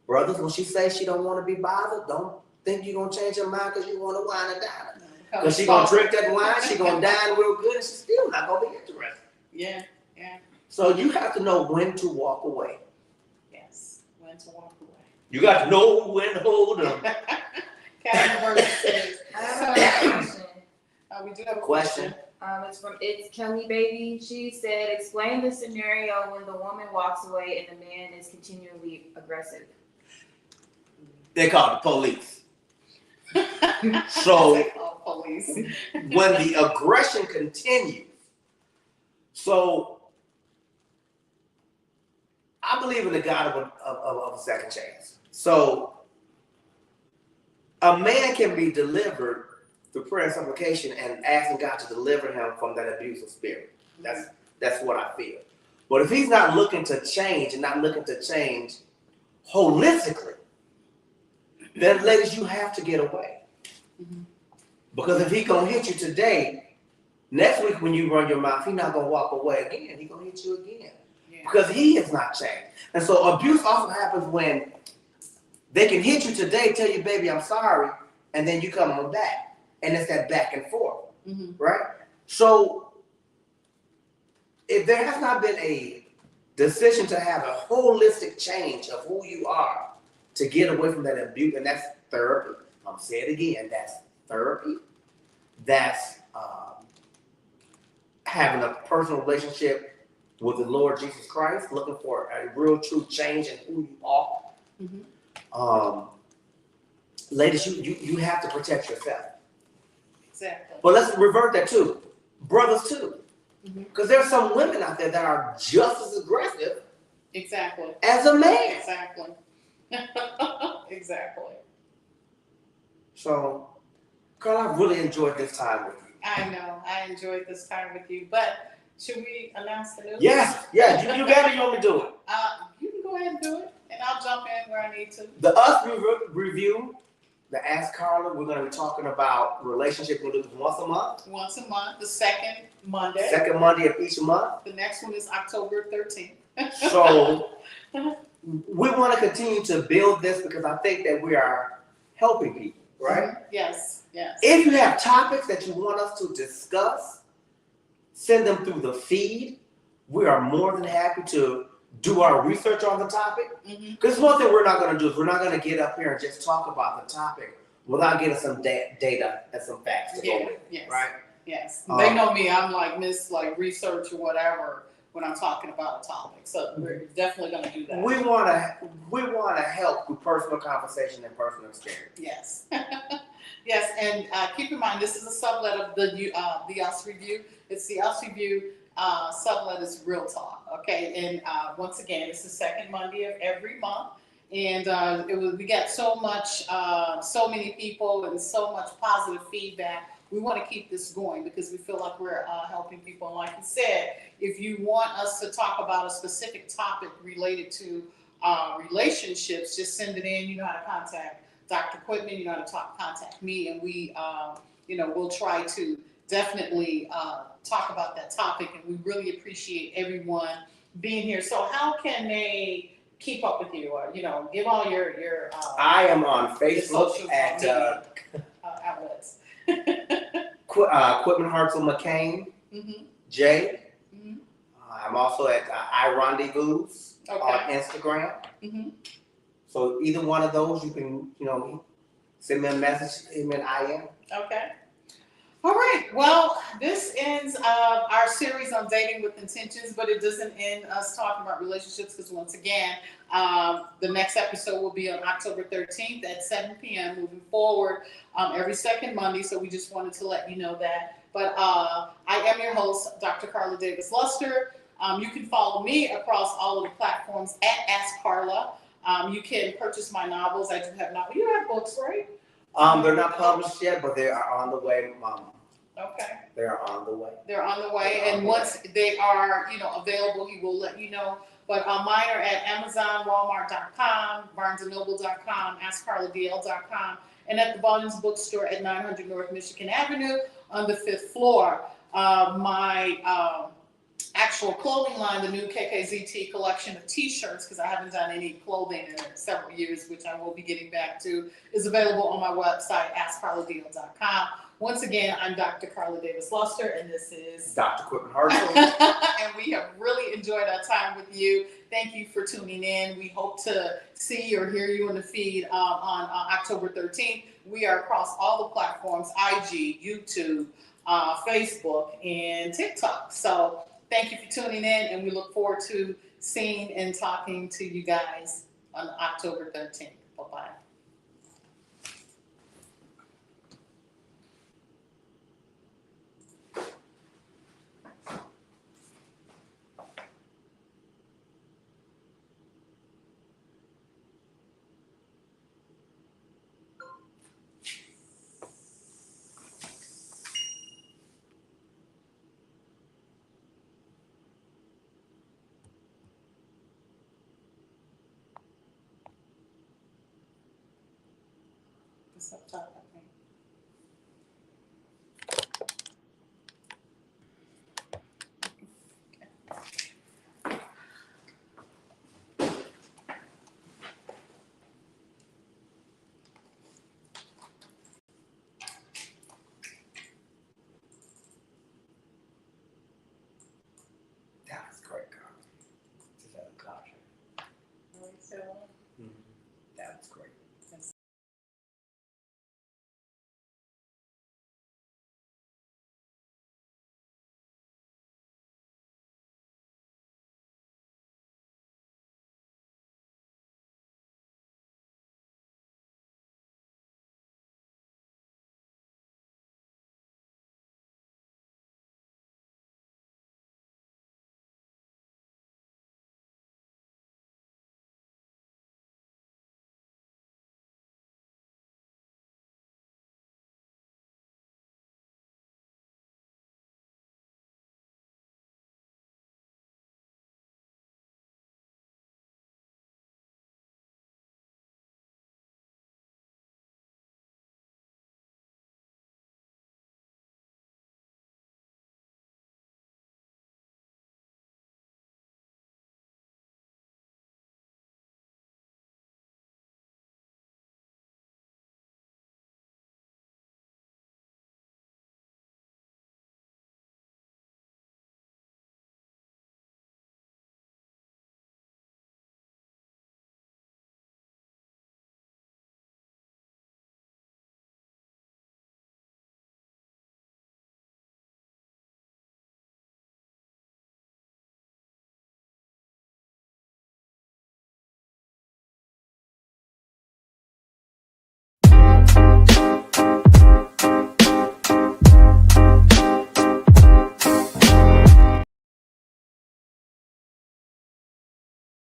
Brothers, when she says she don't want to be bothered, don't think you're going to change her mind because you want to wine and dine. Because she going to drink that wine, she going to dine real good, and she's still not going to be interested. Yeah. Yeah. So you have to know when to walk away. Yes. When to walk away. You got to know when to hold them. Captain Vernon says. I have a question. We do have a Question. It's Kelly Baby. She said, explain the scenario when the woman walks away and the man is continually aggressive. They call the police. So always. when the aggression continues. So I believe in the God of a second chance. So a man can be delivered through prayer and supplication and asking God to deliver him from that abusive spirit. That's what I feel. But if he's not looking to change and not looking to change holistically, then ladies, you have to get away. Mhm. Because if he gonna hit you today, next week when you run your mouth, he's not gonna walk away again. He's gonna hit you again. Yeah. Because he has not changed. And so abuse also happens when they can hit you today, tell you, baby, I'm sorry, and then you come on back. And it's that back and forth, Mhm. right? So if there has not been a decision to have a holistic change of who you are to get away from that abuse, and that's therapy. I'm saying it again, that's therapy. That's having a personal relationship with the Lord Jesus Christ, looking for a real true change in who you are. Mhm. Ladies, you have to protect yourself. Exactly. But let's revert that too. Brothers too. Mhm. Because there's some women out there that are just as aggressive Exactly. as a man. Exactly. Exactly. So, Karla, I really enjoyed this time with you. I know. I enjoyed this time with you. But should we announce the news? Yes, yeah, you got it, you want me to do it. You can go ahead and do it, and I'll jump in where I need to. The Us Review, the Ask Karla, we're going to be talking about relationships. We'll do this once a month. Once a month, the second Monday. Second Monday of each month. The next one is October 13th. So, we want to continue to build this because I think that we are helping people, right? Yes, yes. If you have topics that you want us to discuss, send them through the feed. We are more than happy to do our research on the topic. Because one thing we're not going to do is we're not going to get up here and just talk about the topic without getting some data and some facts to go with, yes, right? Yes. They know me. I'm like Miss like research or whatever when I'm talking about a topic. So we're definitely going to do that. We want to help through personal conversation and personal experience. Yes. Yes, and keep in mind, this is a sublet of the Us Review. It's the Us Review. Sublet is Real Talk, okay? And once again, it's the second Monday of every month. And we got so many people and so much positive feedback. We want to keep this going because we feel like we're helping people. And like you said, if you want us to talk about a specific topic related to relationships, just send it in. You know how to contact Dr. Quitmon, you know how to contact me, and we, we'll try to definitely talk about that topic, and we really appreciate everyone being here. So how can they keep up with you, or, give all your I am on Facebook at outlets. Quitmon Hartzol McCain, J. I'm also at I Rendezvous on Instagram. So either one of those, you can, send me a message, send me an IM. Okay. All right. Well, this ends our series on dating with intentions, but it doesn't end us talking about relationships because once again, the next episode will be on October 13th at 7 p.m. moving forward every second Monday. So we just wanted to let you know that. But I am your host, Dr. Karla Davis-Luster. You can follow me across all of the platforms at Ask Karla. You can purchase my novels. I do have novels. You have books, right? They're not published yet, but they are on the way, Mom. Okay. They are on the way. They're on the way, and once they are, available, he will let you know. But mine are at Amazon, Walmart.com, BarnesandNoble.com, AskCarlaDL.com, and at the Volumes Bookstore at 900 North Michigan Avenue on the 5th floor. My actual clothing line, the new KKZT collection of t-shirts, because I haven't done any clothing in several years, which I will be getting back to, is available on my website, AskCarlaDL.com. Once again, I'm Dr. Karla Davis-Luster, and this is Dr. Quitmon Hartzol. and we have really enjoyed our time with you. Thank you for tuning in. We hope to see or hear you in the feed on October 13th. We are across all the platforms, IG, YouTube, Facebook, and TikTok. So thank you for tuning in, and we look forward to seeing and talking to you guys on October 13th. Bye-bye. messed up top, I think.